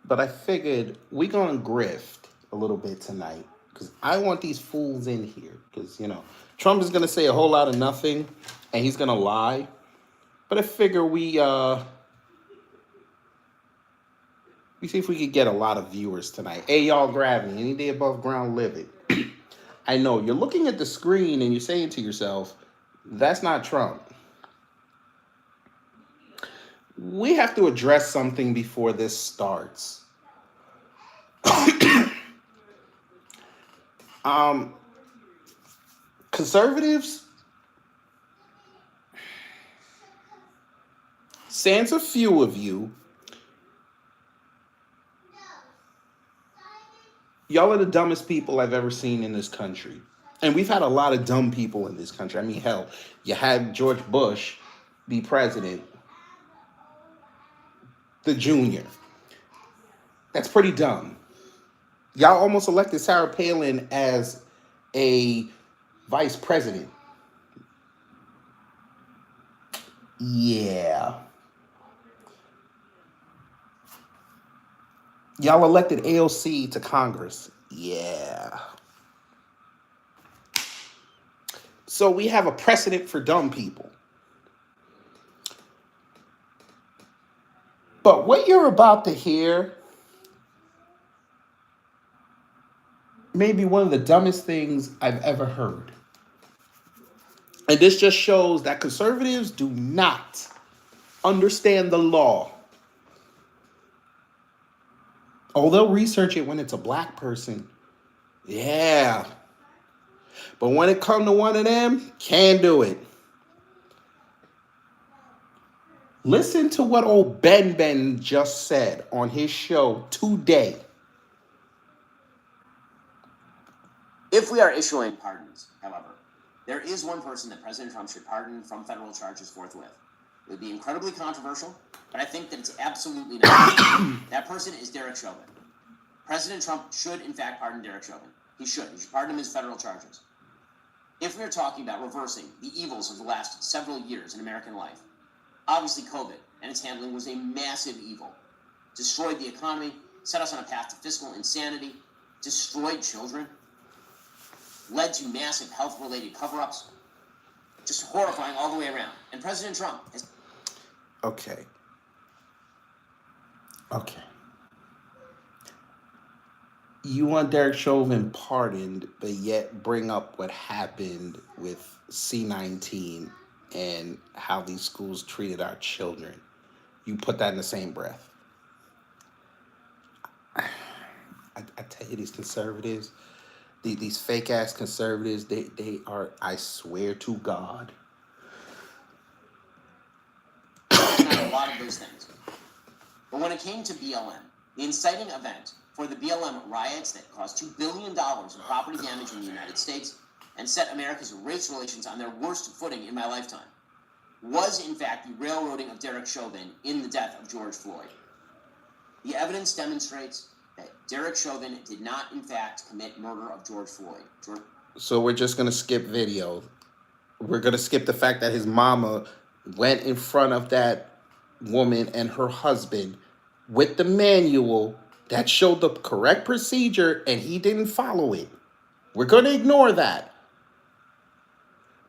But I figured we gonna grift a little bit tonight because I want these fools in here because Trump is gonna say a whole lot of nothing and he's gonna lie. But I figure we see if we could get a lot of viewers tonight. Hey, y'all, Gravity, any day above ground living. I know you're looking at the screen and you're saying to yourself, "That's not Trump." We have to address something before this starts. Conservatives, sans a few of you, y'all are the dumbest people I've ever seen in this country. And we've had a lot of dumb people in this country. I mean, hell, you had George Bush be president, the junior. That's pretty dumb. Y'all almost elected Sarah Palin as a vice president. Yeah. Y'all elected AOC to Congress. Yeah. So we have a precedent for dumb people. But what you're about to hear may be one of the dumbest things I've ever heard. And this just shows that conservatives do not understand the law. Oh, they'll research it when it's a black person. Yeah. But when it comes to one of them, can't do it. Listen to what old Ben just said on his show today. If we are issuing pardons, however, there is one person that President Trump should pardon from federal charges forthwith. It would be incredibly controversial, but I think that it's absolutely necessary. That person is Derek Chauvin. President Trump should, in fact, pardon Derek Chauvin. He should. He should pardon him his federal charges. If we're talking about reversing the evils of the last several years in American life, obviously COVID and its handling was a massive evil. Destroyed the economy, set us on a path to fiscal insanity, destroyed children, led to massive health-related cover-ups, just horrifying all the way around. And President Trump has... Okay. You want Derek Chauvin pardoned, but yet bring up what happened with C-19 and how these schools treated our children. You put that in the same breath. I tell you, these conservatives, these fake-ass conservatives, they are, I swear to God. A lot of those things. But when it came to BLM, the inciting event for the BLM riots that caused $2 billion in property damage in the United States and set America's race relations on their worst footing in my lifetime, was in fact the railroading of Derek Chauvin in the death of George Floyd. The evidence demonstrates that Derek Chauvin did not in fact commit murder of George Floyd. So we're just going to skip video. We're going to skip the fact that his mama went in front of that woman and her husband with the manual that showed the correct procedure and he didn't follow it. We're going to ignore that.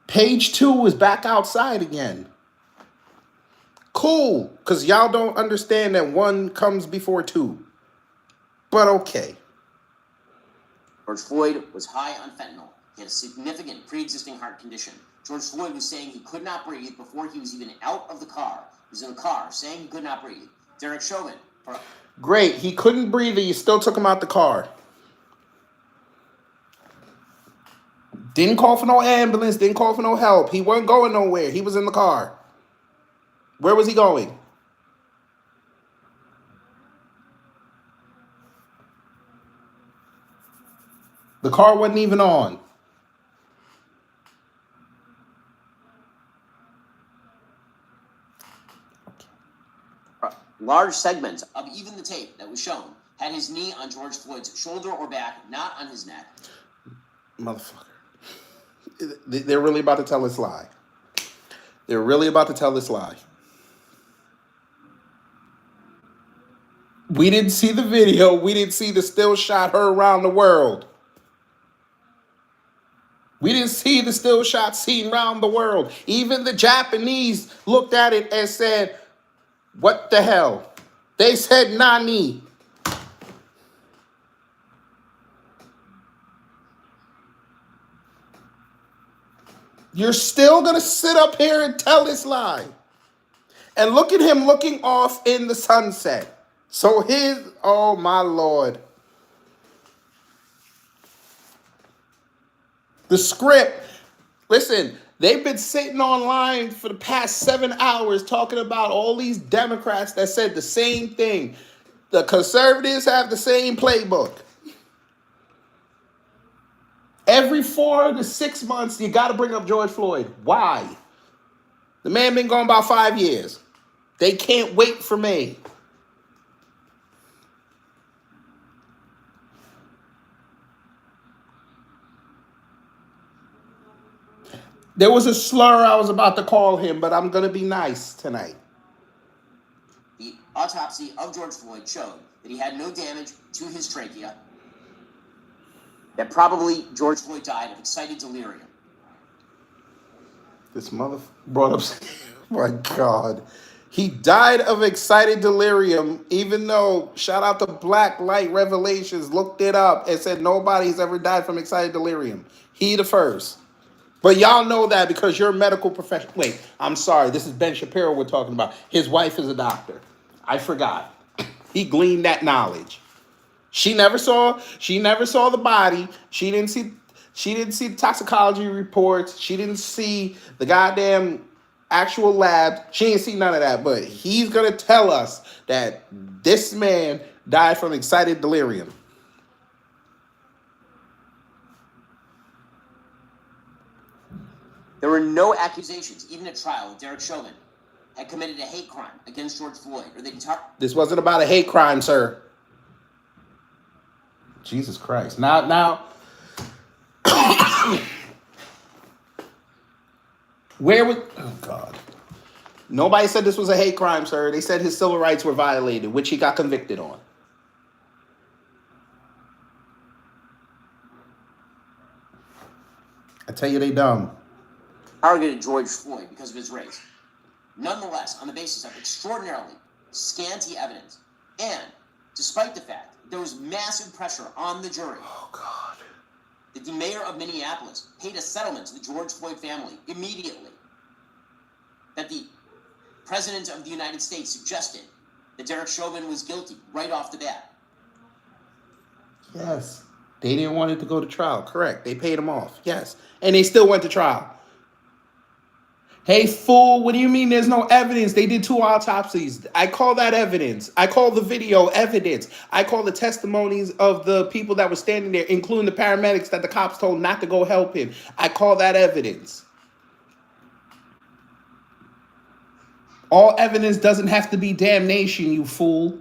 Page 2 is back outside again. Cool, because y'all don't understand that 1 comes before 2. But okay. George Floyd was high on fentanyl. He had a significant pre-existing heart condition. George Floyd was saying he could not breathe before he was even out of the car. He was in the car saying he could not breathe. Derek Chauvin. Great, he couldn't breathe and you still took him out the car. Didn't call for no ambulance, didn't call for no help. He wasn't going nowhere. He was in the car. Where was he going? The car wasn't even on. Large segments of even the tape that was shown had his knee on George Floyd's shoulder or back, not on his neck. Motherfucker. They're really about to tell this lie. They're really about to tell this lie. We didn't see the video. We didn't see the still shot her around the world. We didn't see the still shot seen around the world. Even the Japanese looked at it and said, what the hell? They said nani. You're still going to sit up here and tell this lie. And look at him looking off in the sunset. So oh my Lord. The script, listen, they've been sitting online for the past 7 hours talking about all these Democrats that said the same thing. The conservatives have the same playbook. Every 4 to 6 months, you got to bring up George Floyd. Why? The man been gone about 5 years. They can't wait for me. There was a slur I was about to call him, but I'm going to be nice tonight. The autopsy of George Floyd showed that he had no damage to his trachea, that probably George Floyd died of excited delirium. This mother brought up, oh my God. He died of excited delirium, even though, shout out to Black Light Revelations, looked it up and said nobody's ever died from excited delirium. He the first. But y'all know that because you're a medical professional. Wait, I'm sorry. This is Ben Shapiro we're talking about. His wife is a doctor. I forgot. He gleaned that knowledge. She never saw the body. She didn't see the toxicology reports. She didn't see the goddamn actual lab. She didn't see none of that. But he's gonna tell us that this man died from excited delirium. There were no accusations, even at trial, that Derek Chauvin had committed a hate crime against George Floyd, or that he This wasn't about a hate crime, sir. Jesus Christ. Now, where was, oh God. Nobody said this was a hate crime, sir. They said his civil rights were violated, which he got convicted on. I tell you, they dumb. targeted George Floyd because of his race. Nonetheless, on the basis of extraordinarily scanty evidence, and despite the fact that there was massive pressure on the jury, Oh God. that the mayor of Minneapolis paid a settlement to the George Floyd family immediately, that the president of the United States suggested that Derek Chauvin was guilty right off the bat. Yes. They didn't want it to go to trial. Correct. They paid him off. Yes. And they still went to trial. Hey, fool, what do you mean there's no evidence? They did 2 autopsies. I call that evidence. I call the video evidence. I call the testimonies of the people that were standing there, including the paramedics that the cops told not to go help him. I call that evidence. All evidence doesn't have to be damnation, you fool.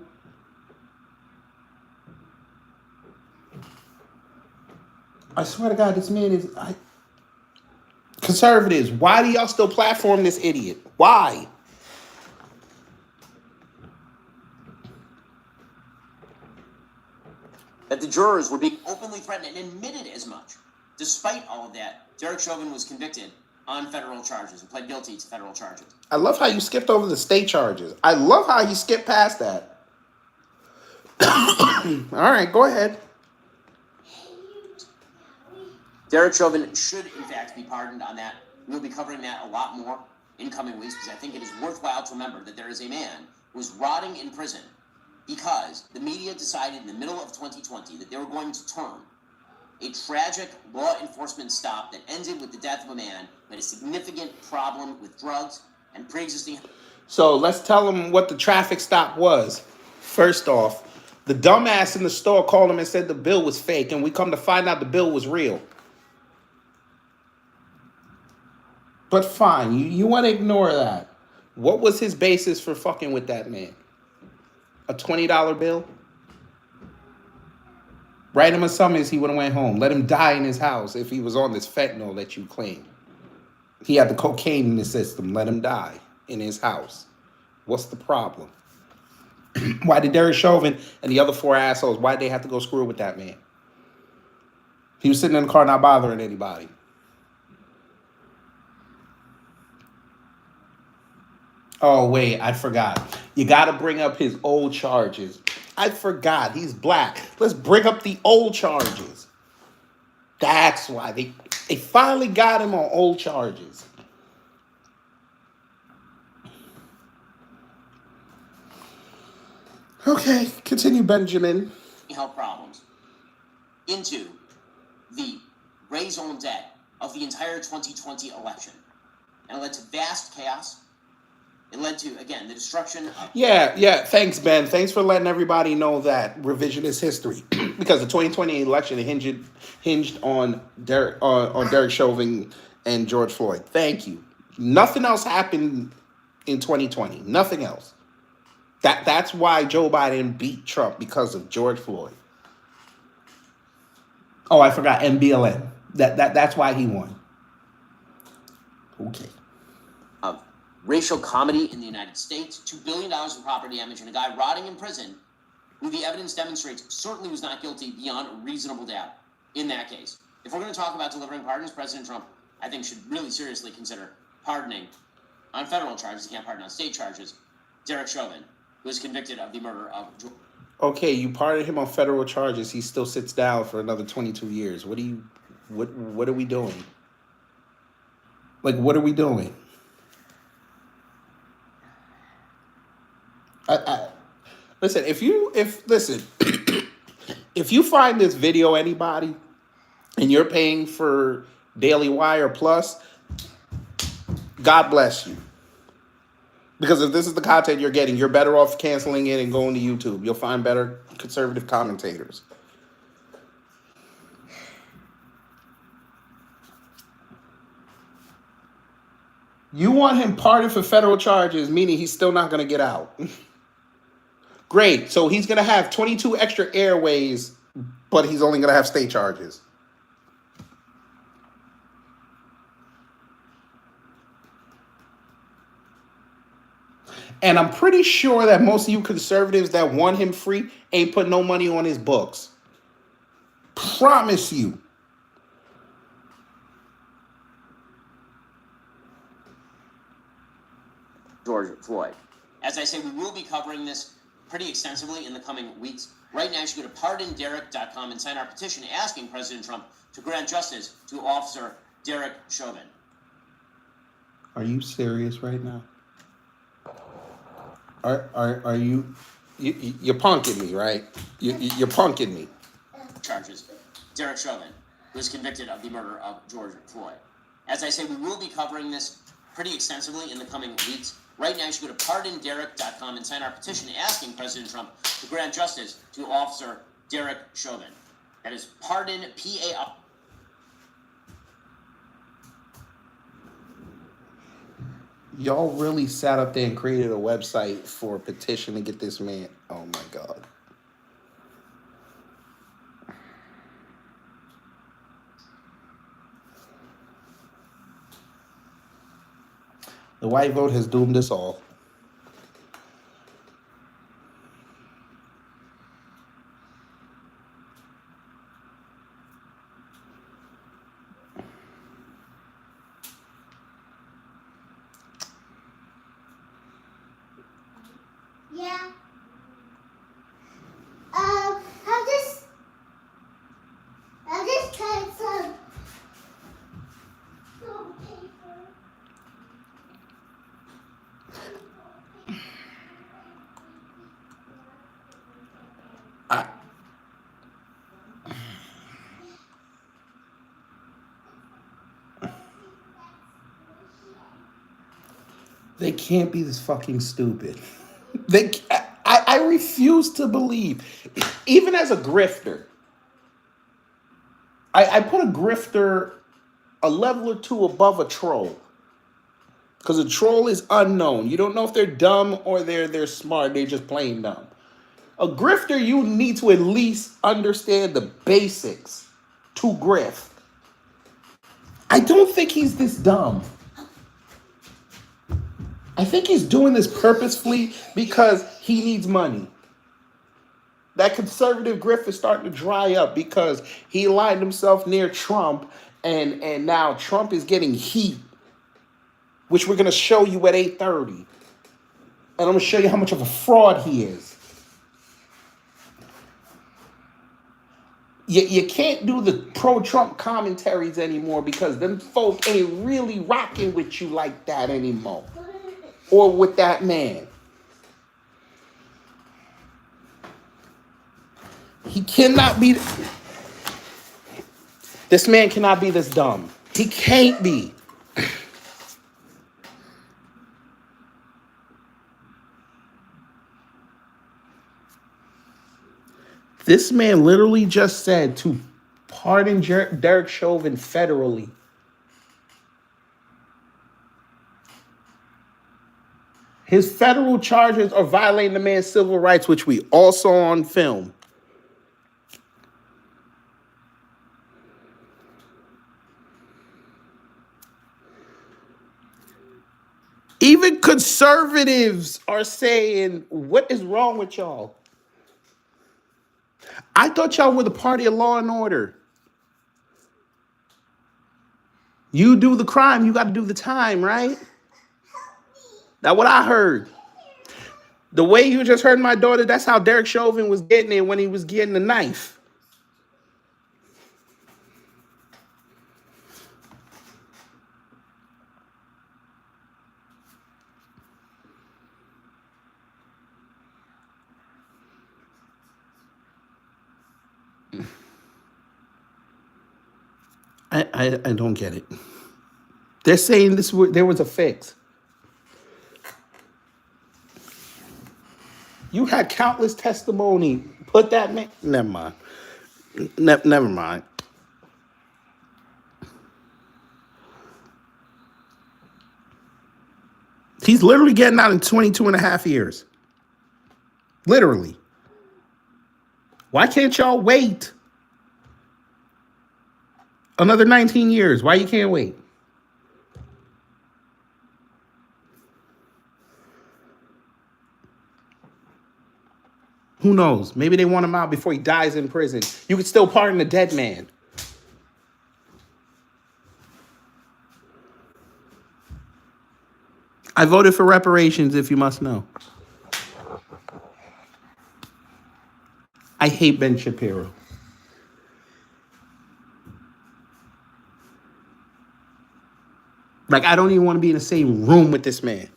I swear to God, this man is... Conservatives, why do y'all still platform this idiot? Why? That the jurors were being openly threatened and admitted as much. Despite all of that, Derek Chauvin was convicted on federal charges and pled guilty to federal charges. I love how you skipped over the state charges. I love how you skipped past that. All right, go ahead. Derek Chauvin should, in fact, be pardoned on that. We'll be covering that a lot more in coming weeks because I think it is worthwhile to remember that there is a man who is rotting in prison because the media decided in the middle of 2020 that they were going to turn a tragic law enforcement stop that ended with the death of a man who had a significant problem with drugs and pre-existing... So let's tell them what the traffic stop was. First off, the dumbass in the store called him and said the bill was fake, and we come to find out the bill was real. But fine, you want to ignore that. What was his basis for fucking with that man? A $20 bill? Write him a summons, he would have went home. Let him die in his house if he was on this fentanyl that you claim. He had the cocaine in the system. Let him die in his house. What's the problem? Why did Derek Chauvin and the other four assholes, why'd they have to go screw with that man? He was sitting in the car not bothering anybody. Oh, wait, I forgot. You got to bring up his old charges. I forgot. He's black. Let's bring up the old charges. That's why they finally got him on old charges. Okay, continue, Benjamin. Health problems into the raison d'etre of the entire 2020 election. And it led to vast chaos. It led to, again, the destruction of... Yeah. Thanks, Ben. Thanks for letting everybody know that revisionist history. Because the 2020 election hinged on Derek Chauvin and George Floyd. Thank you. Nothing else happened in 2020. Nothing else. That's why Joe Biden beat Trump, because of George Floyd. Oh, I forgot MBLM. That's why he won. Okay. Of racial comedy in the United States, $2 billion in property damage, and a guy rotting in prison who the evidence demonstrates certainly was not guilty beyond a reasonable doubt in that case. If we're going to talk about delivering pardons, President Trump, I think, should really seriously consider pardoning on federal charges. He can't pardon on state charges. Derek Chauvin, who was convicted of the murder of George. Okay, you pardoned him on federal charges. He still sits down for another 22 years. What are we doing? Like, what are we doing? Listen, if you find this video, anybody, and you're paying for Daily Wire Plus, God bless you. Because if this is the content you're getting, you're better off canceling it and going to YouTube. You'll find better conservative commentators. You want him pardoned for federal charges, meaning he's still not going to get out. Great. So he's going to have 22 extra airways, but he's only going to have state charges. And I'm pretty sure that most of you conservatives that want him free ain't put no money on his books. Promise you. George Floyd. As I say, we will be covering this pretty extensively in the coming weeks. Right now, you should go to pardonderek.com and sign our petition asking President Trump to grant justice to Officer Derek Chauvin. Are you serious right now? Are you're punking me, right? You're punking me. Charges. Derek Chauvin, who was convicted of the murder of George Floyd. As I say, we will be covering this pretty extensively in the coming weeks. Right now, you should go to pardonderek.com and sign our petition asking President Trump to grant justice to Officer Derek Chauvin. That is pardon, P-A-R. Y'all really sat up there and created a website for a petition to get this man. Oh my God. The white vote has doomed us all. Yeah. I'll just cut some paper. They can't be this fucking stupid. I refuse to believe, even as a grifter, I put a grifter a level or two above a troll. Because a troll is unknown. You don't know if they're dumb or they're smart. They're just plain dumb. A grifter, you need to at least understand the basics to grift. I don't think he's this dumb. I think he's doing this purposefully because he needs money. That conservative grift is starting to dry up because he aligned himself near Trump, and now Trump is getting heat, which we're going to show you at 8:30. And I'm going to show you how much of a fraud he is. You can't do the pro-Trump commentaries anymore because them folk ain't really rocking with you like that anymore. Or with that man. He cannot be... This man cannot be this dumb. He can't be. This man literally just said to pardon Derek Chauvin federally. His federal charges are violating the man's civil rights, which we all saw on film. Even conservatives are saying, what is wrong with y'all? I thought y'all were the party of law and order. You do the crime, you got to do the time, right? That's what I heard. The way you just heard my daughter, that's how Derek Chauvin was getting it when he was getting the knife. I don't get it. They're saying there was a fix. You had countless testimony. Put that man. Never mind. Never mind. He's literally getting out in 22 and a half years. Literally. Why can't y'all wait another 19 years? Why you can't wait? Who knows? Maybe they want him out before he dies in prison. You could still pardon a dead man. I voted for reparations, if you must know. I hate Ben Shapiro. Like, I don't even want to be in the same room with this man.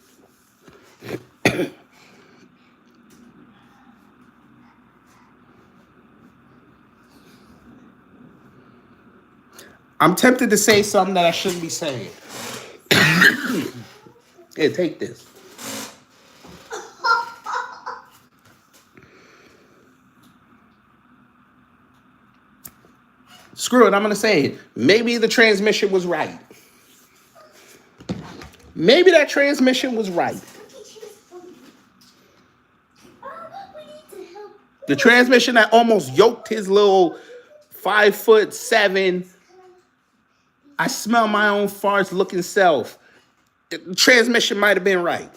I'm tempted to say something that I shouldn't be saying. Here, take this. Screw it, I'm going to say it. Maybe the transmission was right. Maybe that transmission was right. The transmission that almost yoked his little 5'7" I smell my own farts looking self. The transmission might have been right.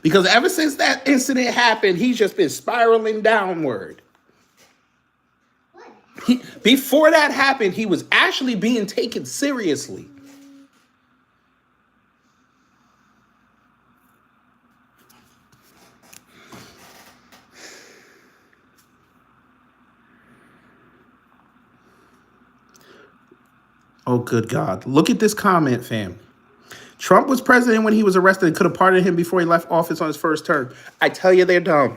Because ever since that incident happened, he's just been spiraling downward. Before that happened, he was actually being taken seriously. Oh, good God. Look at this comment, fam. Trump was president when he was arrested and could have pardoned him before he left office on his first term. I tell you, they're dumb.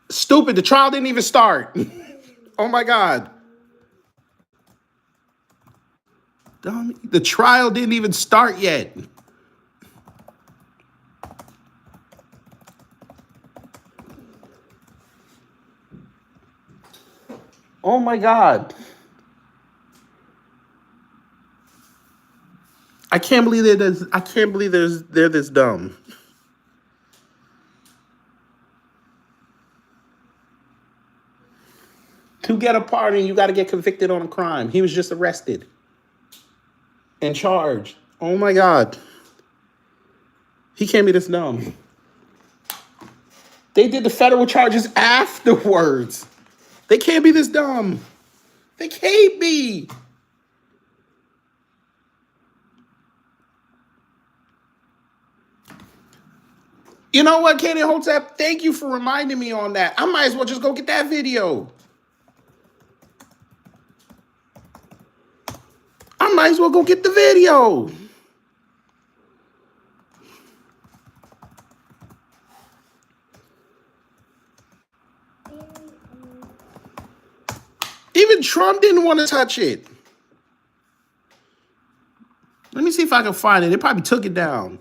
Stupid. The trial didn't even start. Oh, my God. Dumb. The trial didn't even start yet. Oh, my God. I can't believe they're this dumb. To get a pardon, you got to get convicted on a crime. He was just arrested. in charge. Oh my God. He can't be this dumb. They did the federal charges afterwards. They can't be this dumb. They can't be. You know what, Katie Hotep? Thank you for reminding me on that. I might as well just go get that video. I might as well go get the video. Even Trump didn't want to touch it. Let me see if I can find it. They probably took it down.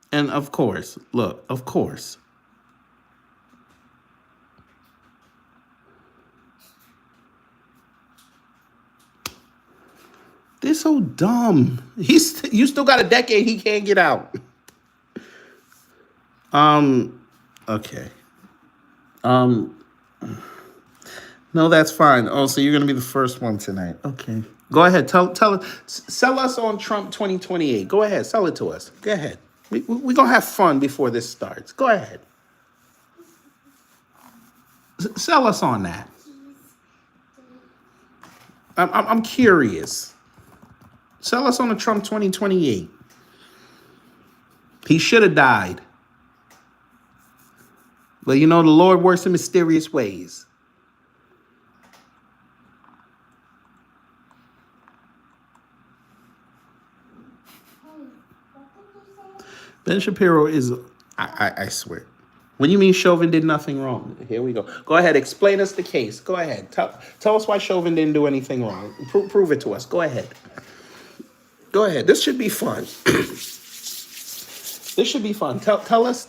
And of course, look, of course. They're so dumb. You still got a decade he can't get out. Okay. No, that's fine. Oh, so you're gonna be the first one tonight. Okay. Go ahead. Sell us on Trump 2028. Go ahead. Sell it to us. Go ahead. We're gonna have fun before this starts. Go ahead. Sell us on that. I'm curious. Sell us on the Trump 2028. He should have died. But you know, the Lord works in mysterious ways. Ben Shapiro is, I swear. When you mean Chauvin did nothing wrong? Here we go. Go ahead, explain us the case. Go ahead. Tell us why Chauvin didn't do anything wrong. Prove it to us. Go ahead. Go ahead. This should be fun. This should be fun. Tell us.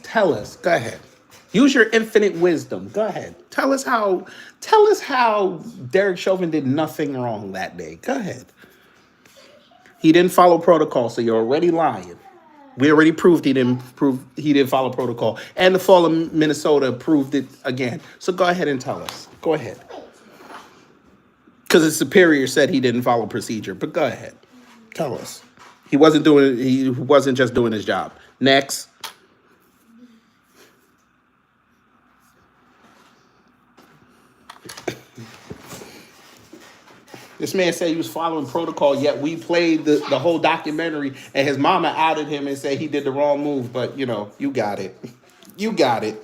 Go ahead. Use your infinite wisdom. Go ahead. Tell us how Derek Chauvin did nothing wrong that day. Go ahead. He didn't follow protocol, so you're already lying. We already proved he didn't follow protocol. And the fall of Minnesota proved it again. So go ahead and tell us. Go ahead. Because his superior said he didn't follow procedure. But go ahead. Tell us. He wasn't just doing his job. Next. This man said he was following protocol, yet we played the whole documentary, and his mama outed him and said he did the wrong move. But, you know, you got it. You got it.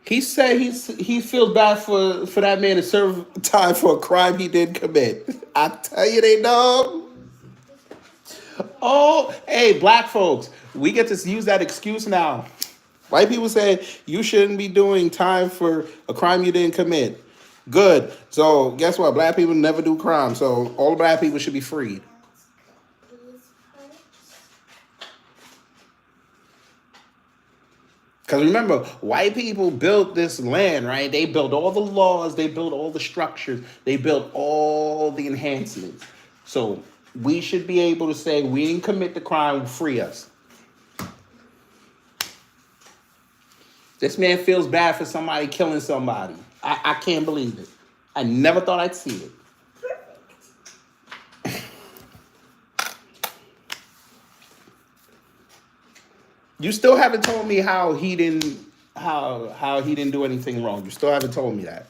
He said he feels bad for that man to serve time for a crime he didn't commit. I tell you, they know. Oh, hey, black folks, we get to use that excuse now. White people say you shouldn't be doing time for a crime you didn't commit. Good. So guess what? Black people never do crime. So all black people should be freed. Because remember, white people built this land, right? They built all the laws. They built all the structures. They built all the enhancements. So we should be able to say we didn't commit the crime, free us. This man feels bad for somebody killing somebody. I can't believe it. I never thought I'd see it. You still haven't told me how he didn't do anything wrong. You still haven't told me that.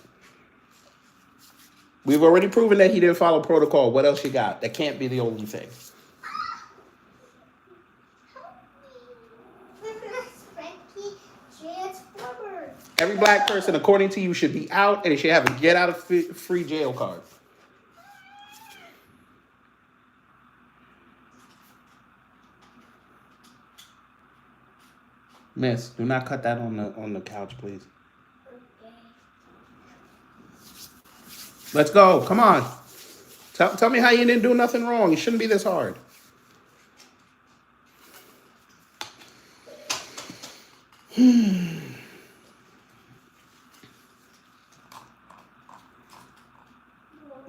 We've already proven that he didn't follow protocol. What else you got? That can't be the only thing. Every black person, according to you, should be out, and they should have a get out of free jail card. Miss, do not cut that on the couch, please. Okay. Let's go. Come on. Tell me how you didn't do nothing wrong. It shouldn't be this hard.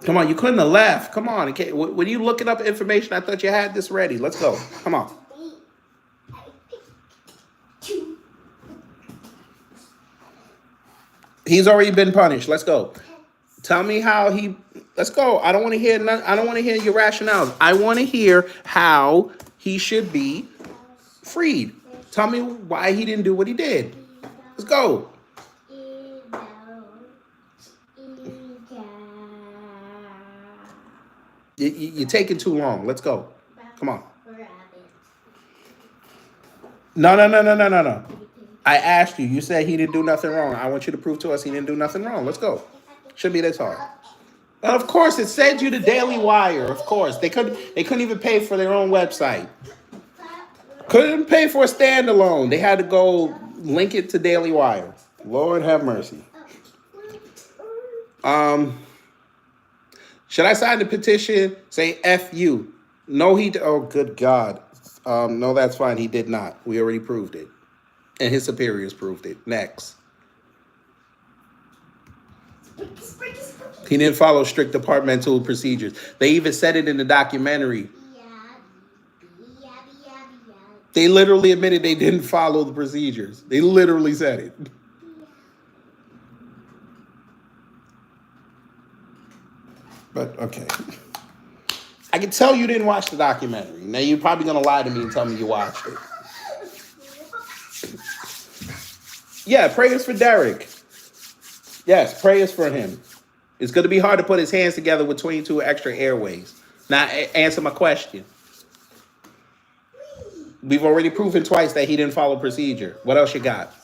Come on, you couldn't have left. Come on. Okay, when you looking up information, I thought you had this ready. Let's go. Come on. He's already been punished. Let's go. Tell me how he. Let's go. I don't want to hear. I don't want to hear your rationales. I want to hear how he should be freed. Tell me why he didn't do what he did. Let's go. You're taking too long. Let's go. Come on. No, no, no, no, no, no, no. I asked you. You said he didn't do nothing wrong. I want you to prove to us he didn't do nothing wrong. Let's go. Shouldn't be this hard. Of course, it sent you to Daily Wire. Of course, they couldn't even pay for their own website. Couldn't pay for a standalone. They had to go link it to Daily Wire. Lord have mercy. Should I sign the petition? Say F you. No, oh, good God. No, that's fine. He did not. We already proved it. And his superiors proved it. Next. He didn't follow strict departmental procedures. They even said it in the documentary. They literally admitted they didn't follow the procedures. They literally said it. But, okay. I can tell you didn't watch the documentary. Now, you're probably going to lie to me and tell me you watched it. Yeah, prayers for Derek. Yes, prayers for him. It's going to be hard to put his hands together with 22 extra airways. Now, answer my question. We've already proven twice that he didn't follow procedure. What else you got?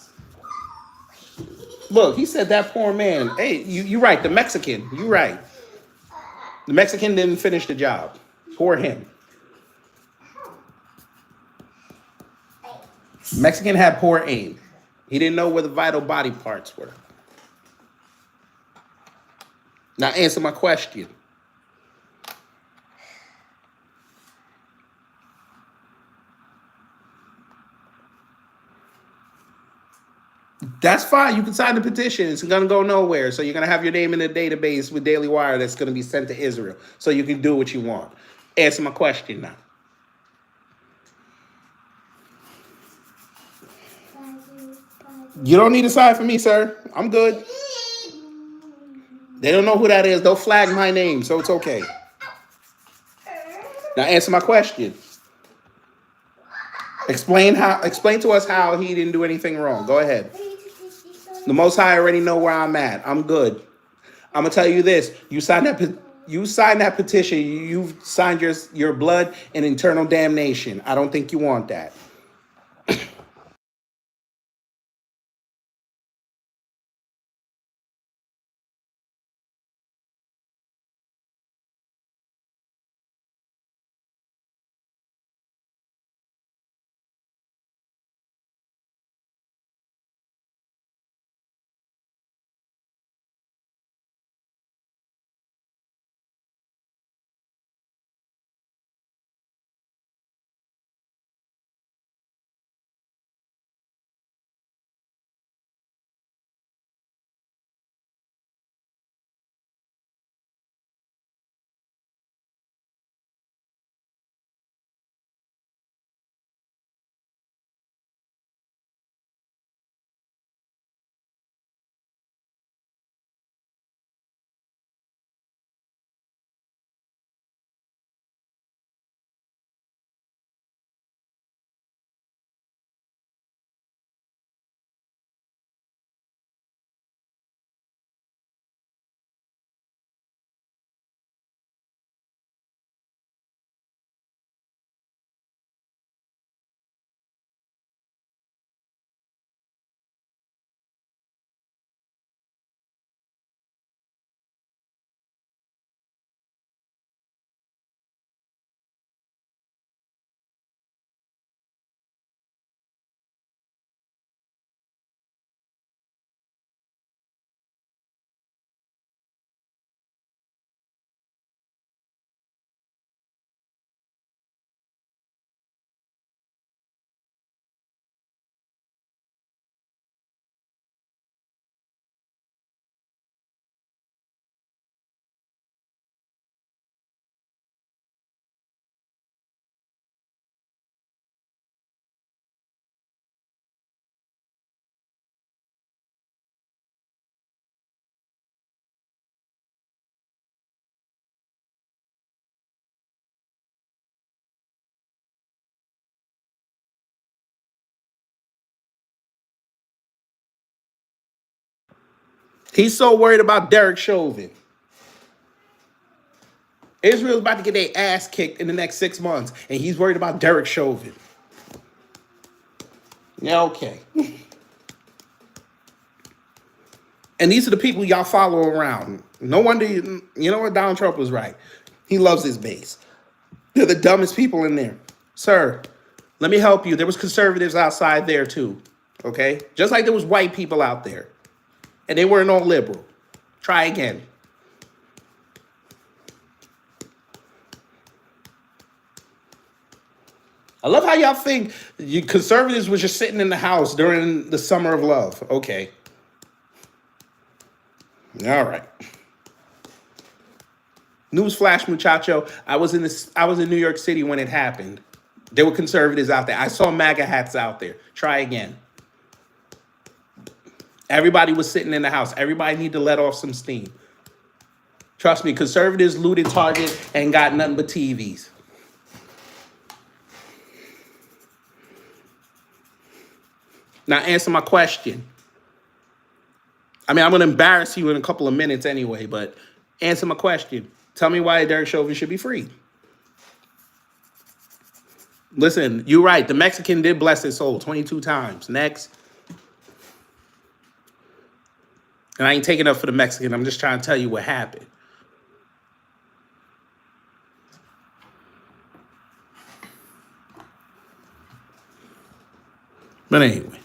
Look, he said that poor man. Hey, you're right. The Mexican. You're right. The Mexican didn't finish the job. Poor him. Mexican had poor aim. He didn't know where the vital body parts were. Now answer my question. That's fine. You can sign the petition. It's going to go nowhere. So you're going to have your name in a database with Daily Wire that's going to be sent to Israel. So you can do what you want. Answer my question now. You don't need to sign for me, sir. I'm good. They don't know who that is. They'll flag my name, so it's okay. Now answer my question. Explain to us how he didn't do anything wrong. Go ahead. The Most High already know where I'm at. I'm good. I'm gonna tell you this. You signed that petition. You've signed your blood and eternal damnation. I don't think you want that. He's so worried about Derek Chauvin. Israel's about to get their ass kicked in the next 6 months, and he's worried about Derek Chauvin. Yeah, okay. And these are the people y'all follow around. No wonder, you know what? Donald Trump was right. He loves his base. They're the dumbest people in there. Sir, let me help you. There was conservatives outside there too, okay? Just like there was white people out there. And they weren't all liberal. Try again. I love how y'all think you conservatives was just sitting in the house during the summer of love. Okay. All right. Newsflash, muchacho. I was in New York City when it happened. There were conservatives out there. I saw MAGA hats out there. Try again. Everybody was sitting in the house. Everybody need to let off some steam. Trust me, conservatives looted Target and got nothing but TVs. Now answer my question. I mean, I'm going to embarrass you in a couple of minutes anyway, but answer my question. Tell me why Derek Chauvin should be free. Listen, you're right. The Mexican did bless his soul 22 times. Next. And I ain't taking up for the Mexican. I'm just trying to tell you what happened. But anyway,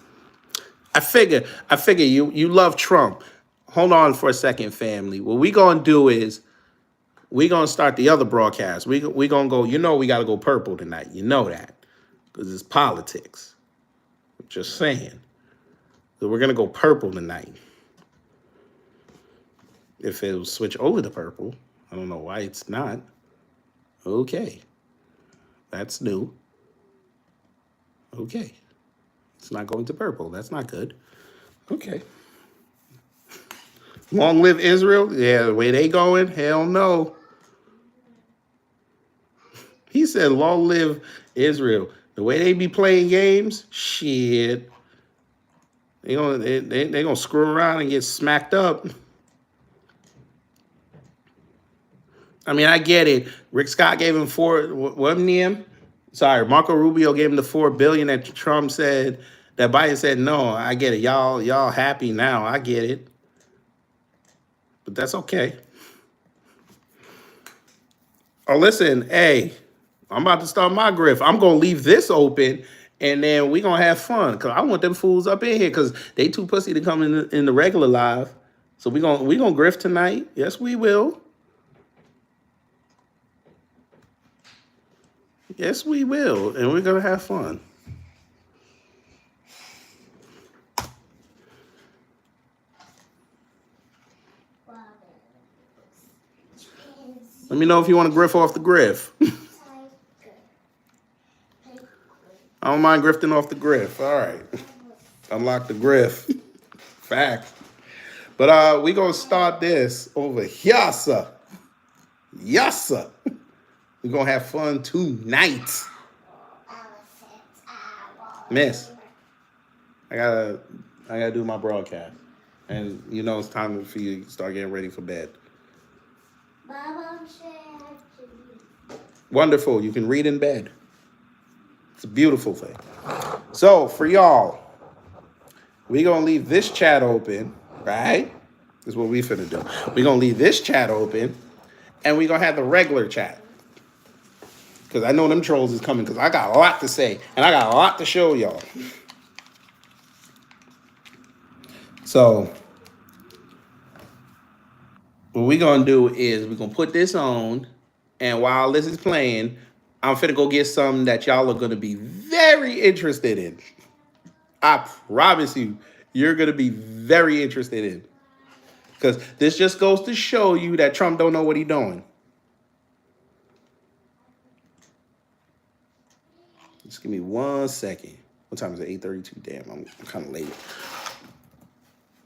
I figure you love Trump. Hold on for a second, family. What we gonna do is we gonna start the other broadcast. We gonna go. You know we gotta go purple tonight. You know that because it's politics. Just saying. So we're gonna go purple tonight. If it will switch over to purple, I don't know why it's not. Okay, that's new. Okay, it's not going to purple. That's not good. Okay. Long live Israel. Yeah, the way they going, hell no. He said, long live Israel. The way they be playing games, shit. They gonna screw around and get smacked up. I mean, I get it. Rick Scott gave him wasn't him? Sorry, Marco Rubio gave him the $4 billion that Trump said, that Biden said, no, I get it. Y'all happy now. I get it. But that's okay. Oh, listen, hey, I'm about to start my grift. I'm going to leave this open, and then we going to have fun, because I want them fools up in here, because they too pussy to come in the regular live. So we gonna grift tonight. Yes, we will. Yes, we will, and we're going to have fun. Let me know if you want to griff off the griff. I don't mind grifting off the griff. All right. Unlock the griff. Fact. But we going to start this over here, sir. Yes, sir. We're going to have fun tonight. Miss, I gotta do my broadcast. And you know it's time for you to start getting ready for bed. Wonderful. You can read in bed. It's a beautiful thing. So for y'all, we're going to leave this chat open, right? This is what we finna do. We're going to leave this chat open, and we're going to have the regular chat. Because I know them trolls is coming, because I got a lot to say, and I got a lot to show y'all. So what we're going to do is we're going to put this on, and while this is playing, I'm finna go get something that y'all are going to be very interested in. I promise you, you're going to be very interested in. Because this just goes to show you that Trump don't know what he's doing. Just give me 1 second. What time is it? 8:32. Damn, I'm kind of late.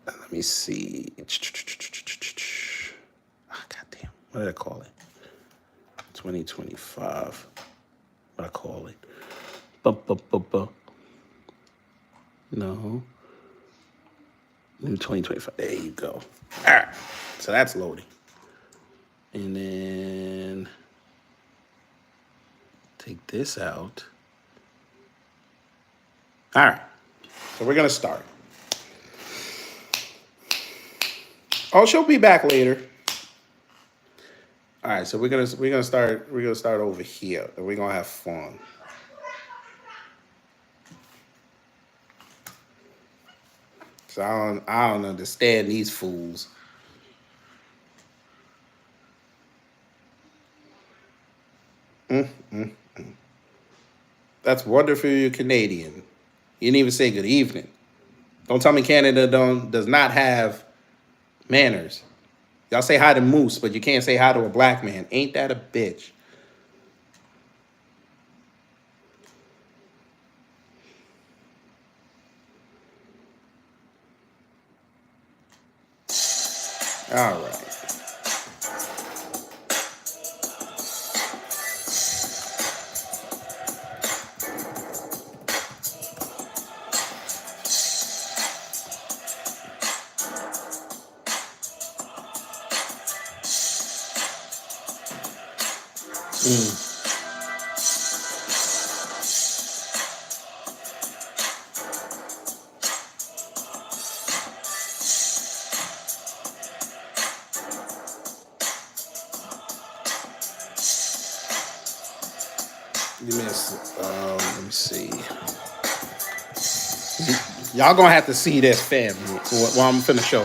Let me see. Oh, goddamn. What did I call it? 2025. What I call it? No. New 2025. There you go. All right. So that's loading. And then take this out. All right. So we're gonna start. Oh, she'll be back later. All right. So we're gonna start over here, and we're gonna have fun. So I don't understand these fools. That's wonderful. You're Canadian. You didn't even say good evening. Don't tell me Canada does not have manners. Y'all say hi to Moose, but you can't say hi to a black man. Ain't that a bitch? All right. Let me see. Y'all gonna have to see this, fam. Well, I'm finna show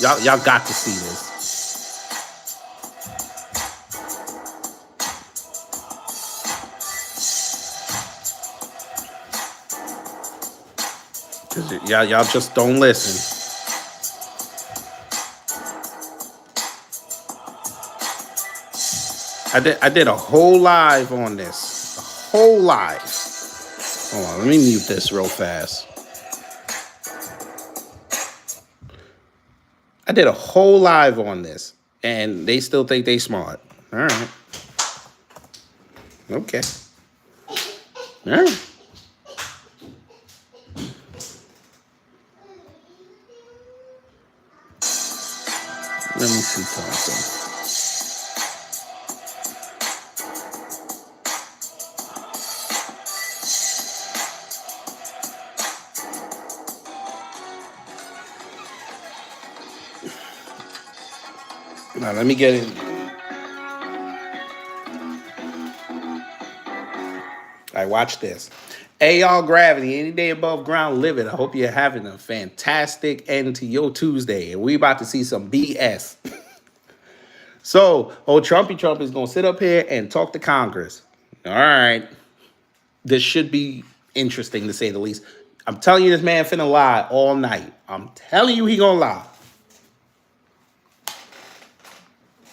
y'all. Y'all got to see this. Cause y'all just don't listen. I did a whole live on this. A whole live. Hold on, let me mute this real fast. I did a whole live on this, and they still think they smart. All right. Okay. All right. Let me see something. Now, let me get it. All right, watch this. Hey, y'all, Gravity, any day above ground, live it. I hope you're having a fantastic end to your Tuesday. And we about to see some BS. So, old Trumpy Trump is going to sit up here and talk to Congress. All right. This should be interesting, to say the least. I'm telling you, this man finna lie all night. I'm telling you, he gonna lie.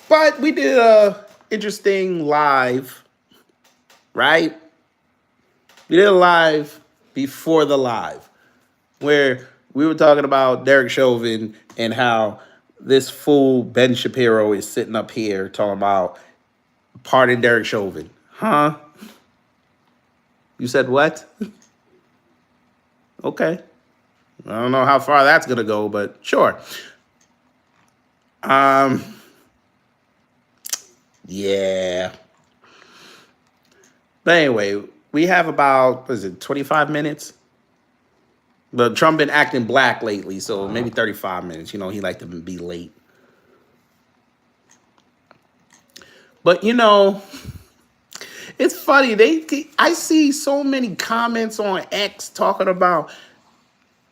But we did a interesting live, right? We did a live before the live, where we were talking about Derek Chauvin and how this fool Ben Shapiro is sitting up here talking about pardon Derek Chauvin. Huh? You said what? Okay. I don't know how far that's gonna go, but sure. Yeah. But anyway, we have about, what is it, 25 minutes? But Trump been acting black lately, so maybe 35 minutes. You know, he like to be late. But, you know, it's funny. I see so many comments on X talking about,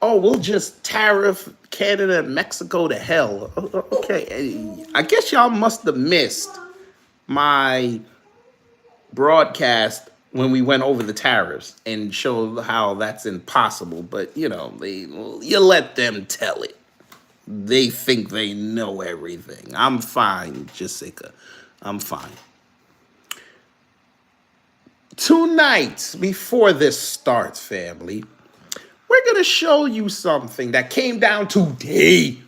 oh, we'll just tariff Canada and Mexico to hell. Okay, I guess y'all must have missed my broadcast when we went over the tariffs and showed how that's impossible. But, you know, you let them tell it. They think they know everything. I'm fine, Jessica. I'm fine. Tonight, before this starts, family, we're going to show you something that came down today.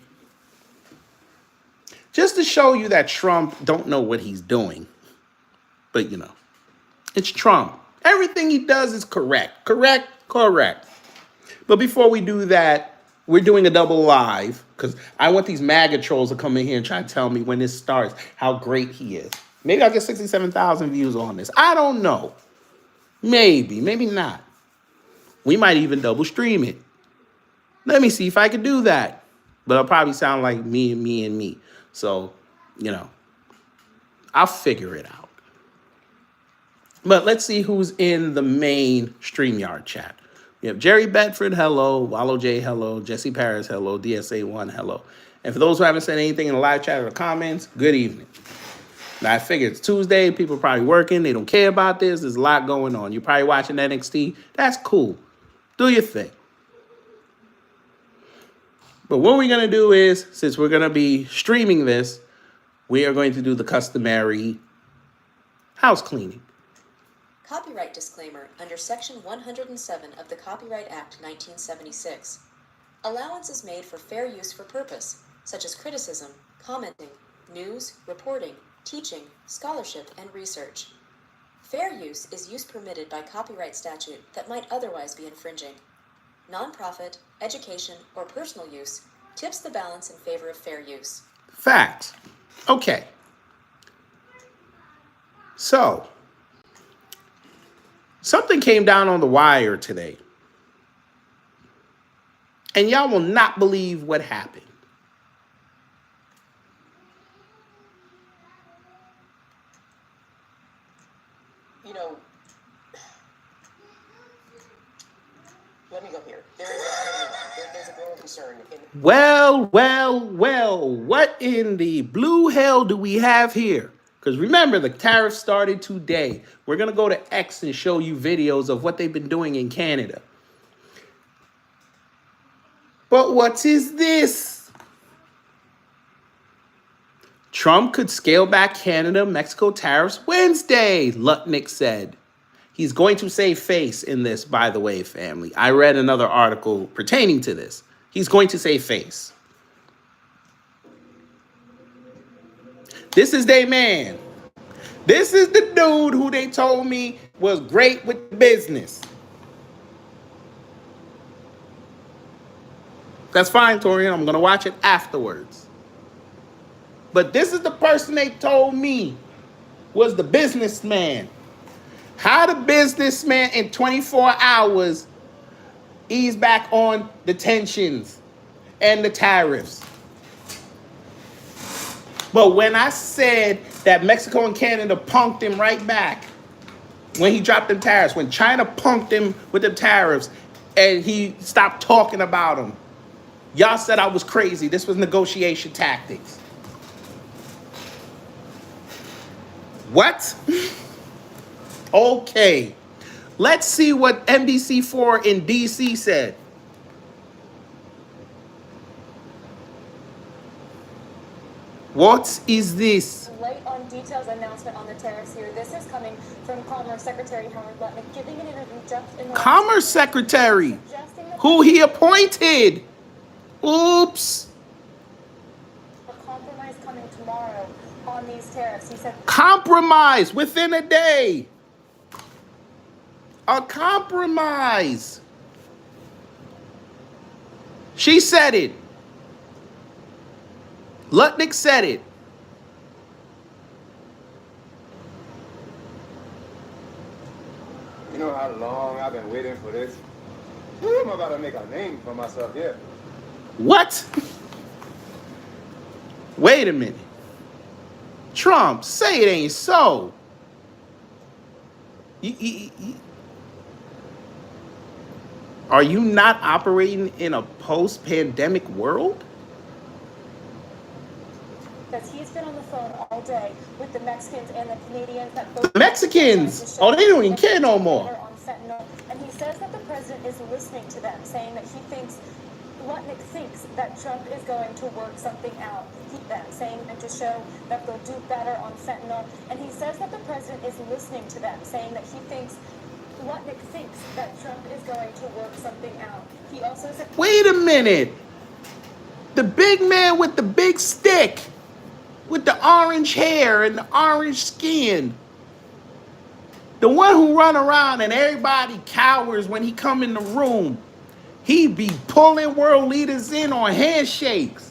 Just to show you that Trump don't know what he's doing. But, you know, it's Trump. Everything he does is correct. Correct. But before we do that, we're doing a double live because I want these MAGA trolls to come in here and try to tell me when this starts how great he is. Maybe I'll get 67,000 views on this. I don't know. Maybe, maybe not. We might even double stream it. Let me see if I can do that. But it'll probably sound like me and me and me. So, you know, I'll figure it out. But let's see who's in the main StreamYard chat. We have Jerry Bedford, hello. Wallow J, hello. Jesse Paris, hello. DSA1, hello. And for those who haven't said anything in the live chat or the comments, good evening. Now, I figure it's Tuesday. People are probably working. They don't care about this. There's a lot going on. You're probably watching NXT. That's cool. Do your thing. But what we're going to do is, since we're going to be streaming this, we are going to do the customary house cleaning. Copyright disclaimer under Section 107 of the Copyright Act 1976. Allowance is made for fair use for purpose, such as criticism, commenting, news, reporting, teaching, scholarship, and research. Fair use is use permitted by copyright statute that might otherwise be infringing. Nonprofit, education, or personal use tips the balance in favor of fair use. Fact. Okay. So, something came down on the wire today. And y'all will not believe what happened. You know, let me go here. There's a growing concern. Well, what in the blue hell do we have here? Because remember, the tariffs started today. We're going to go to X and show you videos of what they've been doing in Canada. But what is this? Trump could scale back Canada-Mexico tariffs Wednesday, Lutnick said. He's going to save face in this, by the way, family. I read another article pertaining to this. He's going to save face. This is their man. This is the dude who they told me was great with business. That's fine, Torian. I'm going to watch it afterwards. But this is the person they told me was the businessman. How the businessman in 24 hours ease back on the tensions and the tariffs. But when I said that Mexico and Canada punked him right back when he dropped them tariffs, when China punked him with the tariffs and he stopped talking about them, y'all said I was crazy. This was negotiation tactics. What? Okay. Let's see what NBC4 in DC said. What is this? Late on details announcement on the tariffs here. This is coming from Commerce Secretary Howard Lutnick giving an interview just in the Commerce Secretary, who he appointed. Oops. A compromise coming tomorrow on these tariffs. He said Compromise within a day. A compromise. She said it. Lutnick said it. You know how long I've been waiting for this? I'm about to make a name for myself here. What? Wait a minute. Trump, say it ain't so. Are you not operating in a post-pandemic world? because he's been on the phone all day with the Mexicans and the Canadians. The Mexicans? Oh, they don't even care no more. On fentanyl. And he says that the president is listening to them, saying that he thinks, Lutnick thinks that Trump is going to work something out. Them saying and to show that they'll do better on fentanyl. And he says that the president is listening to them, saying that he thinks Lutnick thinks that Trump is going to work something out. He also said, wait a minute. The big man with the big stick, with the orange hair and the orange skin, the one who run around and everybody cowers when he come in the room. He be pulling world leaders in on handshakes.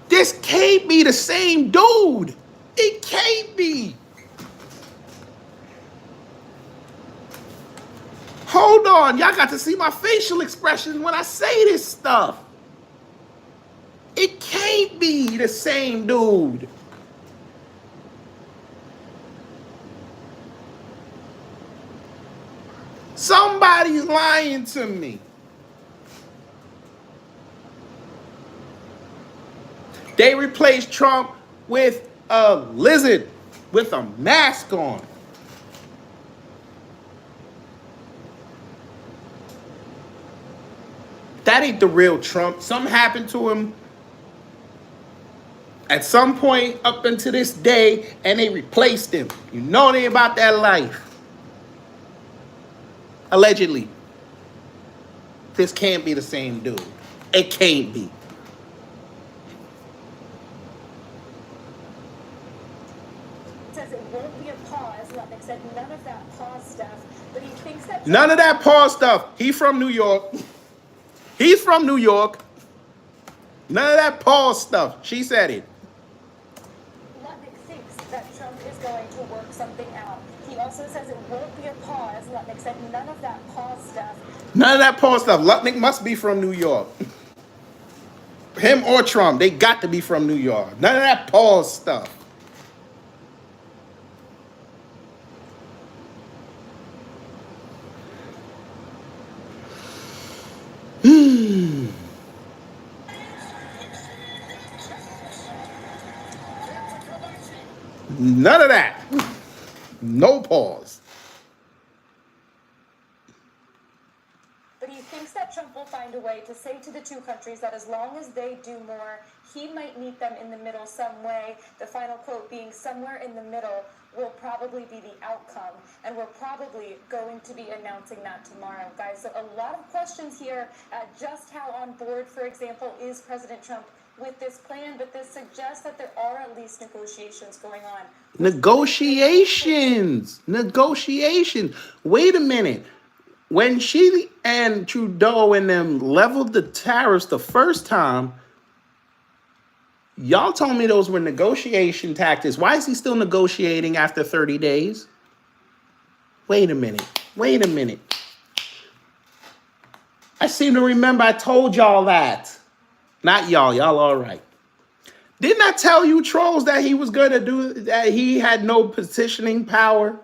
This can't be the same dude. It can't be. Hold on, y'all got to see my facial expressions when I say this stuff. It can't be the same dude. Somebody's lying to me. They replaced Trump with a lizard with a mask on. That ain't the real Trump. Something happened to him at some point up until this day, and they replaced him. You know they about that life. Allegedly. This can't be the same dude. It can't be. Says it won't be a pause. Lutnick said none of that pause stuff, but he thinks that None of that Paul stuff. He from New York. He's from New York. None of that Paul stuff. She said it. Lutnick thinks that Trump is going to work something out. He also says it won't be a pause. Lutnick said none of that pause stuff. None of that Paul stuff. Lutnick must be from New York. Him or Trump, they got to be from New York. None of that Paul stuff. None of that. No pause. But he thinks that Trump will find a way to say to the two countries that as long as they do more, he might meet them in the middle some way. The final quote being somewhere in the middle will probably be the outcome. And we're probably going to be announcing that tomorrow, guys. So a lot of questions here. Just how on board, for example, is President Trump with this plan? But this suggests that there are at least negotiations going on. Negotiations. Wait a minute. When she and Trudeau and them leveled the tariffs the first time, y'all told me those were negotiation tactics. Why is he still negotiating after 30 days? Wait a minute. I seem to remember I told y'all that. Not y'all. Y'all all right. Didn't I tell you, trolls, that he was going to do that? He had no petitioning power.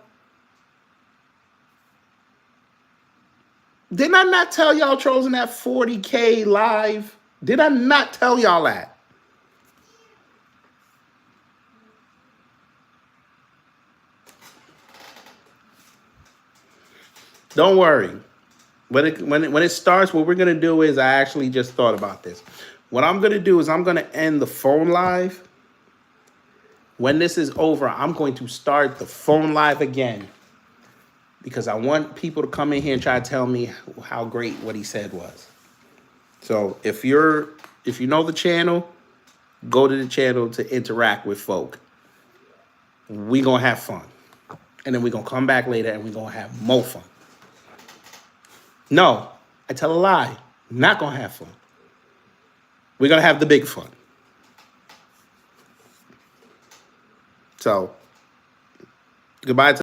Did I not tell y'all, trolls, in that 40K live? Did I not tell y'all that? Don't worry. When it starts, what we're going to do is, I actually just thought about this. What I'm going to do is I'm going to end the phone live. When this is over, I'm going to start the phone live again, because I want people to come in here and try to tell me how great what he said was. So if you know the channel, go to the channel to interact with folk. We gonna have fun. And then we're gonna come back later and we're gonna have more fun. No, I tell a lie. Not gonna have fun. We're gonna have the big fun. So, goodbye to